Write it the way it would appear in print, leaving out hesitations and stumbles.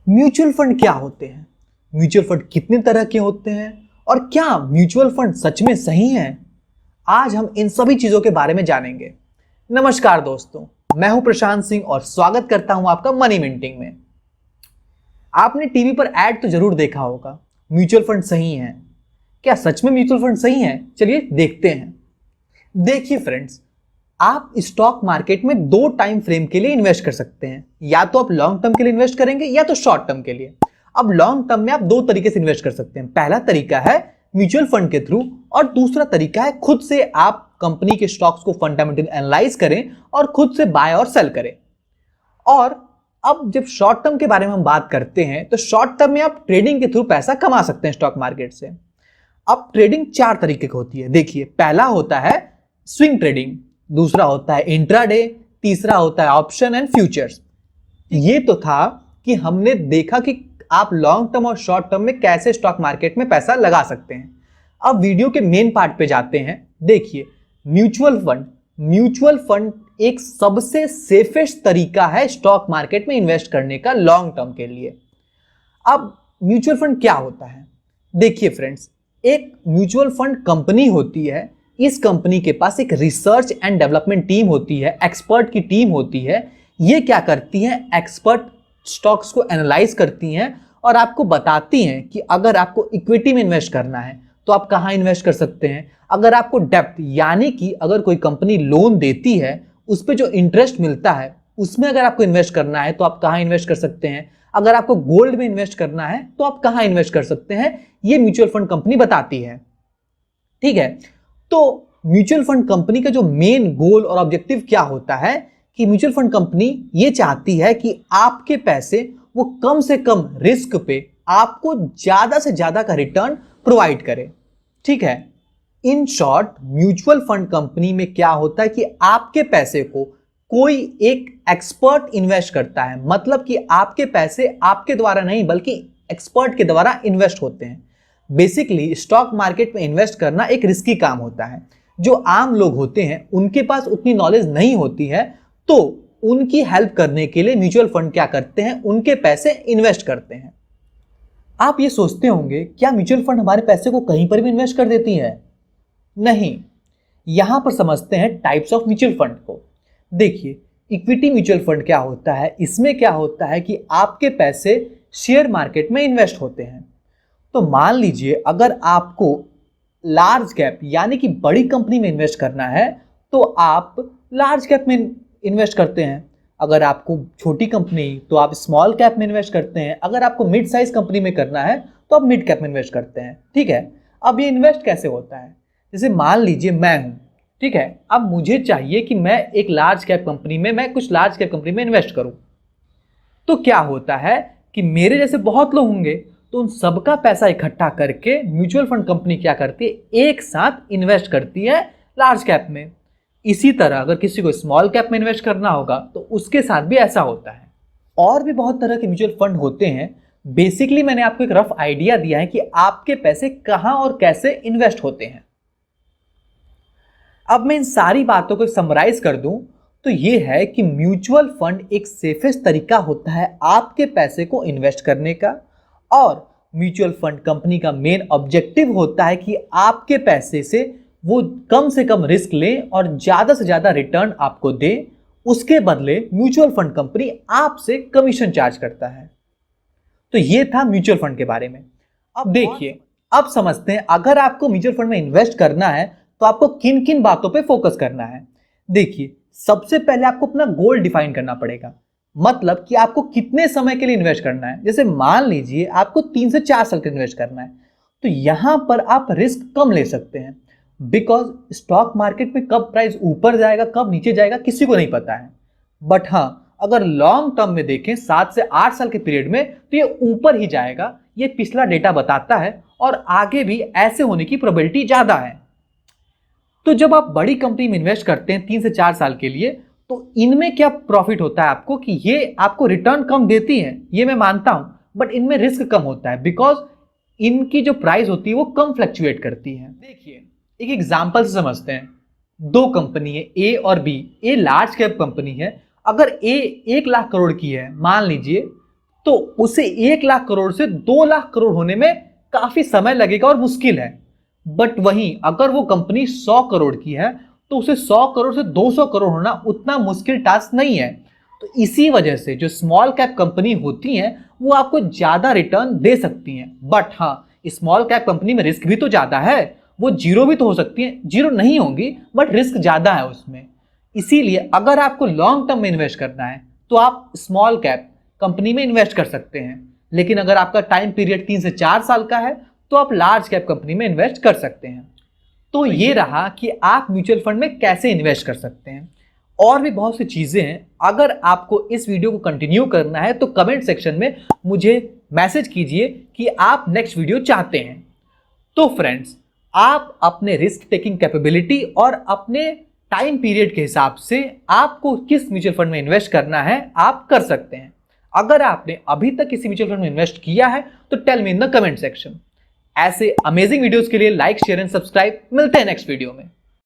Mutual fund क्या होते हैं, म्यूचुअल फंड कितने तरह के होते हैं और क्या म्यूचुअल फंड सच में सही हैं? आज हम इन सभी चीजों के बारे में जानेंगे। नमस्कार दोस्तों, मैं हूं प्रशांत सिंह और स्वागत करता हूं आपका मनी मिंटिंग में। आपने टीवी पर ऐड तो जरूर देखा होगा, म्यूचुअल फंड सही हैं। क्या सच में म्यूचुअल फंड सही हैं? चलिए देखते हैं। देखिए फ्रेंड्स, आप स्टॉक मार्केट में दो टाइम फ्रेम के लिए इन्वेस्ट कर सकते हैं। या तो आप लॉन्ग टर्म के लिए इन्वेस्ट करेंगे या तो शॉर्ट टर्म के लिए। अब लॉन्ग टर्म में आप दो तरीके से इन्वेस्ट कर सकते हैं। पहला तरीका है म्यूचुअल फंड के थ्रू और दूसरा तरीका है खुद से आप कंपनी के स्टॉक्स को फंडामेंटली एनालाइज करें और खुद से बाय और सेल करें। और अब जब शॉर्ट टर्म के बारे में हम बात करते हैं तो शॉर्ट टर्म में आप ट्रेडिंग के थ्रू पैसा कमा सकते हैं स्टॉक मार्केट से। अब ट्रेडिंग चार तरीके की होती है। देखिए, पहला होता है स्विंग ट्रेडिंग, दूसरा होता है इंट्राडे, तीसरा होता है ऑप्शन एंड फ्यूचर्स। ये तो था कि हमने देखा कि आप लॉन्ग टर्म और शॉर्ट टर्म में कैसे स्टॉक मार्केट में पैसा लगा सकते हैं। अब वीडियो के मेन पार्ट पे जाते हैं। देखिए, म्यूचुअल फंड एक सबसे सेफेस्ट तरीका है स्टॉक मार्केट में इन्वेस्ट करने का लॉन्ग टर्म के लिए। अब म्यूचुअल फंड क्या होता है? देखिए फ्रेंड्स, एक म्यूचुअल फंड कंपनी होती है। इस कंपनी के पास एक रिसर्च एंड डेवलपमेंट टीम होती है, एक्सपर्ट की टीम होती है। ये क्या करती है? एक्सपर्ट स्टॉक्स को एनालाइज करती हैं और आपको बताती हैं कि अगर आपको इक्विटी में इन्वेस्ट करना है तो आप कहां इन्वेस्ट कर सकते हैं। अगर आपको डेप्थ यानी कि अगर कोई कंपनी लोन देती है उस पर जो इंटरेस्ट मिलता है उसमें अगर आपको इन्वेस्ट करना है तो आप कहां इन्वेस्ट कर सकते हैं। अगर आपको गोल्ड में इन्वेस्ट करना है तो आप कहां इन्वेस्ट कर सकते हैं, ये म्यूचुअल फंड कंपनी बताती है। ठीक है, तो म्यूचुअल फंड कंपनी का जो मेन गोल और ऑब्जेक्टिव क्या होता है कि म्यूचुअल फंड कंपनी ये चाहती है कि आपके पैसे वो कम से कम रिस्क पे आपको ज्यादा से ज्यादा का रिटर्न प्रोवाइड करे। ठीक है, in short mutual fund company में क्या होता है कि आपके पैसे को कोई एक एक्सपर्ट इन्वेस्ट करता है। मतलब कि आपके पैसे आपके द्वारा नहीं बल्कि एक्सपर्ट के द्वारा इन्वेस्ट होते हैं। बेसिकली स्टॉक मार्केट में इन्वेस्ट करना एक रिस्की काम होता है। जो आम लोग होते हैं उनके पास उतनी नॉलेज नहीं होती है, तो उनकी हेल्प करने के लिए म्यूचुअल फंड क्या करते हैं, उनके पैसे इन्वेस्ट करते हैं। आप ये सोचते होंगे, क्या म्यूचुअल फंड हमारे पैसे को कहीं पर भी इन्वेस्ट कर देती है? नहीं। यहां पर समझते हैं टाइप्स ऑफ म्यूचुअल फंड को। देखिए, इक्विटी म्यूचुअल फंड क्या होता है? इसमें क्या होता है कि आपके पैसे शेयर मार्केट में इन्वेस्ट होते हैं। तो मान लीजिए अगर आपको लार्ज कैप यानी कि बड़ी कंपनी में इन्वेस्ट करना है तो आप लार्ज कैप में इन्वेस्ट करते हैं। अगर आपको छोटी कंपनी तो आप स्मॉल कैप में इन्वेस्ट करते हैं। अगर आपको मिड साइज कंपनी में करना है तो आप मिड कैप में इन्वेस्ट करते हैं। ठीक है, अब ये इन्वेस्ट कैसे होता है? जैसे मान लीजिए मैं हूं, ठीक है, अब मुझे चाहिए कि मैं एक लार्ज कैप कंपनी में, मैं कुछ लार्ज कैप कंपनी में इन्वेस्ट करूं। तो क्या होता है कि मेरे जैसे बहुत लोग होंगे, तो उन सबका पैसा इकट्ठा करके म्यूचुअल फंड कंपनी क्या करती है, एक साथ इन्वेस्ट करती है लार्ज कैप में। इसी तरह अगर किसी को स्मॉल कैप में इन्वेस्ट करना होगा तो उसके साथ भी ऐसा होता है। और भी बहुत तरह के म्यूचुअल फंड होते हैं। बेसिकली मैंने आपको एक रफ आइडिया दिया है कि आपके पैसे कहां और कैसे इन्वेस्ट होते हैं। अब मैं इन सारी बातों को समराइज कर दूं तो यह है कि म्यूचुअल फंड एक सेफेस्ट तरीका होता है आपके पैसे को इन्वेस्ट करने का। और म्यूचुअल फंड कंपनी का मेन ऑब्जेक्टिव होता है कि आपके पैसे से वो कम से कम रिस्क लें और ज्यादा से ज्यादा रिटर्न आपको दे। उसके बदले म्यूचुअल फंड कंपनी आपसे कमीशन चार्ज करता है। तो ये था म्यूचुअल फंड के बारे में। अब देखिए, अब समझते हैं अगर आपको म्यूचुअल फंड में इन्वेस्ट करना है तो आपको किन किन बातों पे फोकस करना है। देखिए, सबसे पहले आपको अपना गोल डिफाइन करना पड़ेगा। मतलब कि आपको कितने समय के लिए इन्वेस्ट करना है। जैसे मान लीजिए आपको 3 से 4 साल के इन्वेस्ट करना है तो यहां पर आप रिस्क कम ले सकते हैं। बिकॉज स्टॉक मार्केट में कब प्राइस ऊपर जाएगा कब नीचे जाएगा किसी को नहीं पता है। बट हाँ, अगर लॉन्ग टर्म में देखें 7 से 8 साल के पीरियड में तो ये ऊपर ही जाएगा। ये पिछला डेटा बताता है और आगे भी ऐसे होने की प्रोबेबिलिटी ज्यादा है। तो जब आप बड़ी कंपनी में इन्वेस्ट करते हैं 3 से 4 साल के लिए तो इनमें क्या प्रॉफिट होता है आपको कि ये आपको रिटर्न कम देती हैं, ये मैं मानता हूं, बट इनमें रिस्क कम होता है बिकॉज इनकी जो प्राइस होती है वो कम फ्लक्चुएट करती है। देखिए, एक एग्जांपल से समझते हैं। दो कंपनी है ए और B. A large cap company है। अगर ए 1 लाख करोड़ की है मान लीजिए, तो उसे 1 लाख करोड़ से 2 लाख करोड़ होने में काफी समय लगेगा और मुश्किल है। बट वहीं अगर वो कंपनी 100 करोड़ की है तो उसे 100 करोड़ से 200 करोड़ होना उतना मुश्किल टास्क नहीं है। तो इसी वजह से जो स्मॉल कैप कंपनी होती हैं वो आपको ज्यादा रिटर्न दे सकती हैं। बट हाँ, स्मॉल कैप कंपनी में रिस्क भी तो ज्यादा है, वो जीरो भी तो हो सकती है, जीरो नहीं होंगी बट रिस्क ज्यादा है उसमें। इसीलिए अगर आपको लॉन्ग टर्म में इन्वेस्ट करना है तो आप स्मॉल कैप कंपनी में इन्वेस्ट कर सकते हैं, लेकिन अगर आपका टाइम पीरियड 3 से 4 साल का है तो आप लार्ज कैप कंपनी में इन्वेस्ट कर सकते हैं। तो ये रहा कि आप म्यूचुअल फंड में कैसे इन्वेस्ट कर सकते हैं। और भी बहुत सी चीजें हैं। अगर आपको इस वीडियो को कंटिन्यू करना है तो कमेंट सेक्शन में मुझे मैसेज कीजिए कि आप नेक्स्ट वीडियो चाहते हैं। तो फ्रेंड्स, आप अपने रिस्क टेकिंग कैपेबिलिटी और अपने टाइम पीरियड के हिसाब से आपको किस म्यूचुअल फंड में इन्वेस्ट करना है आप कर सकते हैं। अगर आपने अभी तक किसी म्यूचुअल फंड में इन्वेस्ट किया है तो tell me in the comment section. ऐसे अमेजिंग वीडियोस के लिए लाइक, शेयर एंड सब्सक्राइब। मिलते हैं नेक्स्ट वीडियो में।